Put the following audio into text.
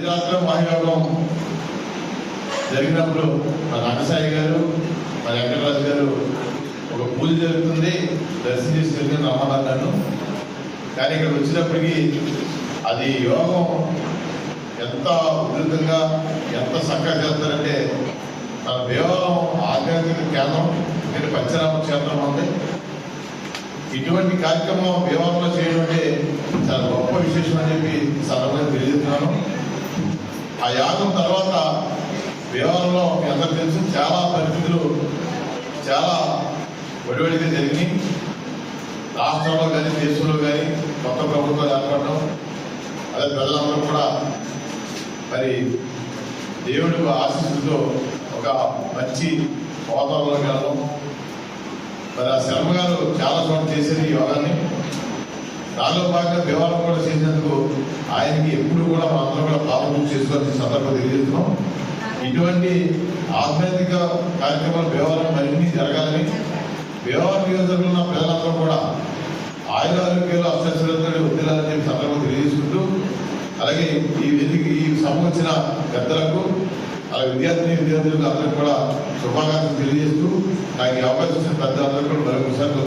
గుజరాత్లో మహాయోగం జరిగినప్పుడు మా రంగసాయి గారు మా వెంకటరాజు గారు ఒక పూజ జరుగుతుంది దర్శనం చేసి వెళ్ళి రమ్మన్నాను. కానీ ఇక్కడ వచ్చినప్పటికీ అది యోగం ఎంత ఉధృతంగా ఎంత చక్కగా చేస్తారంటే మన భీమవరం ఆధ్యాత్మిక కేంద్రం ఇక్కడ పంచరామ క్షేత్రం ఉంది. ఇటువంటి కార్యక్రమం భీమవరంలో చేయడం అంటే చాలా గొప్ప విశేషం అని చెప్పి సందర్భంగా తెలియజేస్తున్నాను. ఆ యాగం తర్వాత భీమవరంలో మీ అందరూ తెలుసు చాలా పరిస్థితులు చాలా వడివడిగా జరిగినాయి. రాష్ట్రంలో కానీ దేశంలో కానీ కొత్త ప్రభుత్వాలు ఏర్పడడం, అదే ప్రజలందరూ కూడా మరి దేవుడి ఆశీస్సులతో ఒక మంచి వాతావరణంలోకి వెళ్ళడం. మరి ఆ శర్మ గారు చాలా చోట్ల చేసేది ఈ యోగాన్ని. దానిలో భాగంగా భీమవరం కూడా చేసినందుకు ఆయనకి ఎప్పుడు కూడా మా అందరూ కూడా పాల్గొని చేసుకోవాల్సిన సందర్భం తెలియజేస్తున్నాం. ఇటువంటి ఆధ్యాత్మిక కార్యక్రమాలు భీమవరం మరిన్ని జరగాలని, భీమవరం నియోజకవర్గంలో ఉన్న ప్రజలందరూ కూడా ఆయురారోగ్యాలు అక్షరస్వరంతో వదిలాలని చెప్పి సందర్భం తెలియజేసుకుంటూ, అలాగే ఈ సభకు వచ్చిన పెద్దలకు అలాగే విద్యార్థులకు అందరికీ కూడా శుభాకాంక్షలు తెలియజేస్తూ నాకు ఈ అవకాశం ఇచ్చిన పెద్దలందరూ కూడా మరొకసారి